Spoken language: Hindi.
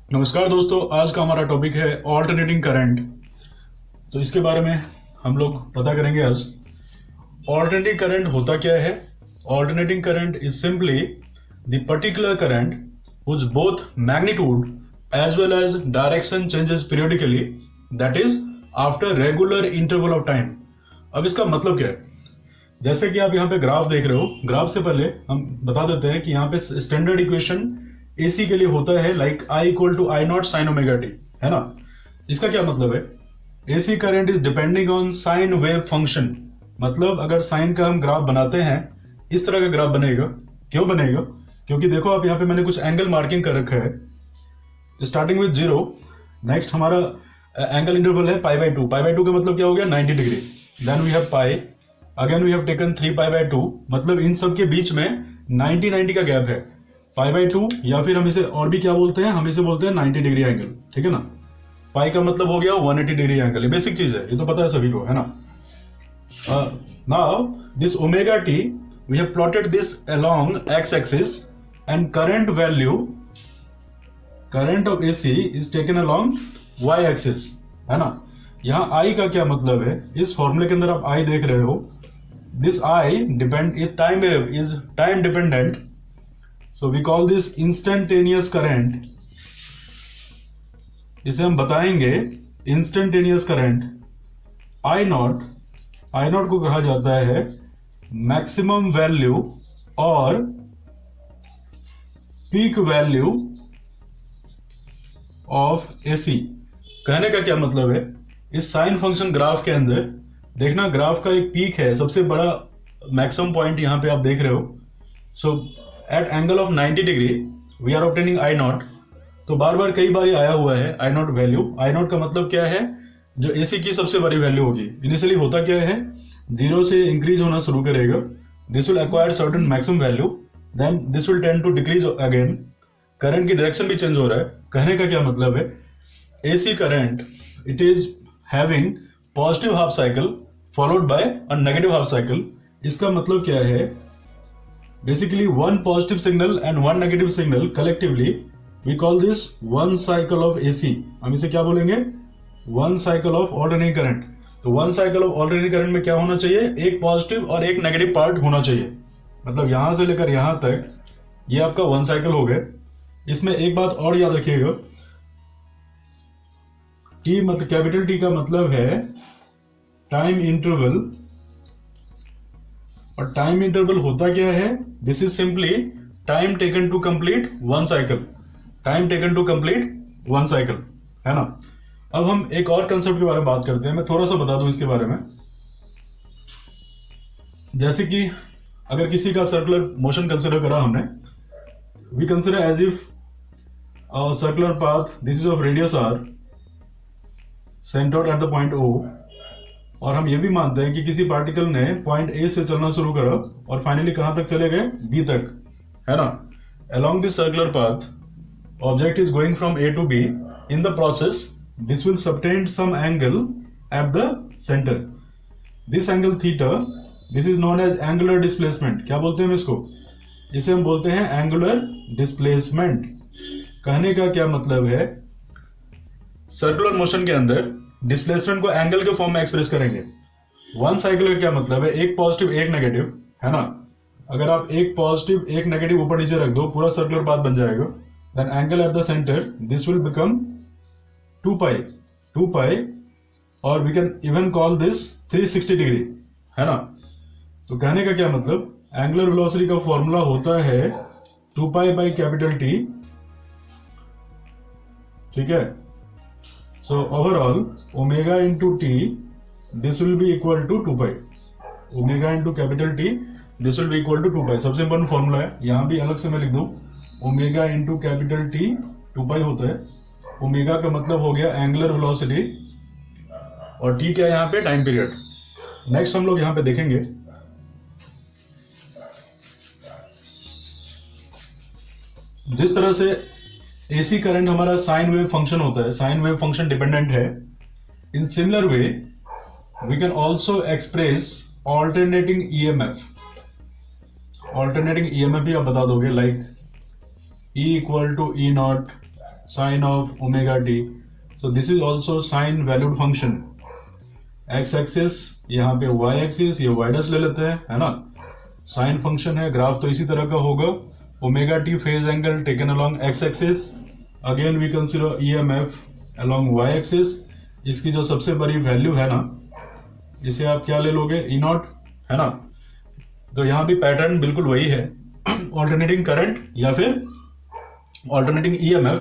नमस्कार दोस्तों, आज का हमारा टॉपिक है ऑल्टरनेटिंग करंट। तो इसके बारे में हम लोग पता करेंगे आज। ऑल्टरनेटिंग करंट होता क्या है? Alternating current is simply the particular current whose both magnitude as well as direction changes periodically, that is after regular interval of time। अब इसका मतलब क्या है? जैसे कि आप यहाँ पे ग्राफ देख रहे हो, ग्राफ से पहले हम बता देते हैं कि यहाँ पे स्टैंडर्ड इक्वेशन एसी के लिए होता है like I equal to I not sine omega T, है ना। इसका क्या मतलब है? AC current is depending on sine wave function. मतलब अगर साइन का हम ग्राफ बनाते हैं, इस तरह का ग्राफ बनेगा। क्यों बनेगा? क्योंकि देखो आप यहाँ पे मैंने कुछ एंगल मार्किंग कर रखा है स्टार्टिंग विद 0। नेक्स्ट हमारा एंगल इंटरवल है pi by two. Pi by two का मतलब क्या हो गया? 90 degree. Then we have pi, again we have taken 3 pi by two. मतलब इन सब के बीच में 90 का गैप है, पाई बाई टू, या फिर हम इसे और भी क्या बोलते हैं? हम इसे बोलते हैं 90 डिग्री एंगल, ठीक है ना। पाई का मतलब हो गया 180 डिग्री एंगल। ये बेसिक चीज है, ये तो पता है सभी को, है ना। Now this omega T, we have plotted this along X axis and current value, current of AC is taken along Y axis, है ना। यहाँ आई का क्या मतलब है? इस फॉर्मूले के अंदर आप आई देख रहे हो, this I depend is time dependent, so we call this instantaneous current। इसे हम बताएंगे instantaneous current। I नॉट को कहा जाता है मैक्सिमम वैल्यू और पीक वैल्यू ऑफ एसी। कहने का क्या मतलब है? इस साइन फंक्शन ग्राफ के अंदर देखना, ग्राफ का एक पीक है, सबसे बड़ा मैक्सिमम पॉइंट यहां पे आप देख रहे हो। So at angle of 90 degree we are obtaining I naught. तो बार बार कई बार आया हुआ है I naught value. I naught का मतलब क्या है? जो एसी की सबसे बड़ी वैल्यू होगी। इनिशियली होता क्या है? 0 से इंक्रीज होना शुरू करेगा, this will acquire certain maximum value, then this will tend to decrease again. Current की डायरेक्शन भी चेंज हो रहा है। कहने का क्या मतलब है? AC current it is having positive half cycle followed by a negative half cycle. इसका मतलब क्या है? Basically, one positive signal and one negative signal collectively we call this one cycle of AC। हम इसे क्या बोलेंगे? One cycle of alternating current। तो one cycle of alternating current में क्या होना चाहिए? एक पॉजिटिव और एक नेगेटिव पार्ट होना चाहिए। मतलब यहां से लेकर यहां तक ये आपका वन साइकिल हो गया। इसमें एक बात और याद रखिएगा, T मतलब कैपिटल T का मतलब है टाइम इंटरवल। और टाइम इंटरवल होता क्या है? This is simply time taken to complete one cycle. Time taken to complete one cycle, है ना। अब हम एक और कंसेप्ट के बारे में बात करते हैं। मैं थोड़ा सा बता दूं इसके बारे में। जैसे कि अगर किसी का सर्कुलर मोशन कंसिडर करा हमने, we consider as if circular path, this is of radius R, centred at the point O। और हम ये भी मानते हैं कि किसी पार्टिकल ने पॉइंट ए से चलना शुरू करा और फाइनली कहां तक चले गए? बी तक, है ना। Along this circular path object is going from A to B. In the process this will subtend some angle at the centre. This angle theta, this is known as angular displacement. क्या बोलते हैं हम इसको? इसे हम बोलते हैं एंगुलर डिस्प्लेसमेंट। कहने का क्या मतलब है? सर्कुलर मोशन के अंदर डिस्प्लेसमेंट को एंगल के फॉर्म में एक्सप्रेस करेंगे। वन साइकिल का क्या मतलब है? एक पॉजिटिव एक नेगेटिव, है ना। अगर आप एक पॉजिटिव एक नेगेटिव ऊपर नीचे रख दो, पूरा सर्कुलर पाथ बन जाएगा। Then angle at the centre, this will become 2 pi, और we can even call this 360 degree, है ना। तो कहने का क्या मतलब? एंगुलर वेलोसिटी का फॉर्मूला होता है 2 पाई बाई कैपिटल T, ठीक है। So overall omega into t, this will be equal to 2 pi। omega into capital T, this will be equal to 2 pi। सबसे इंपॉर्टेंट फॉर्मूला है, यहां भी अलग से मैं लिख दूं, omega into capital T 2 pi होता है। ओमेगा का मतलब हो गया एंगुलर वेलोसिटी, और T क्या है यहाँ पे? Time period. नेक्स्ट हम लोग यहाँ पे देखेंगे जिस तरह से एसी करंट हमारा साइन वेव फंक्शन होता है, साइन वेव फंक्शन डिपेंडेंट है। In similar way we can also express alternating EMF. Alternating EMF भी आप बता दोगे, like E equal to E not sine of omega T. So this is also sine valued function. X axis, यहाँ पे वाई एक्सिस, ये वाई डैश ले लेते हैं, है ना. साइन फंक्शन है, ग्राफ तो इसी तरह का होगा. Omega T phase angle taken along X axis. Again we consider EMF along Y axis. इसकी जो सबसे बड़ी वैल्यू है ना, इसे आप क्या ले लोगे, ई नॉट, है ना. तो यहाँ भी पैटर्न बिल्कुल वही है, ऑल्टरनेटिंग करंट या फिर ऑल्टरनेटिंग ईएमएफ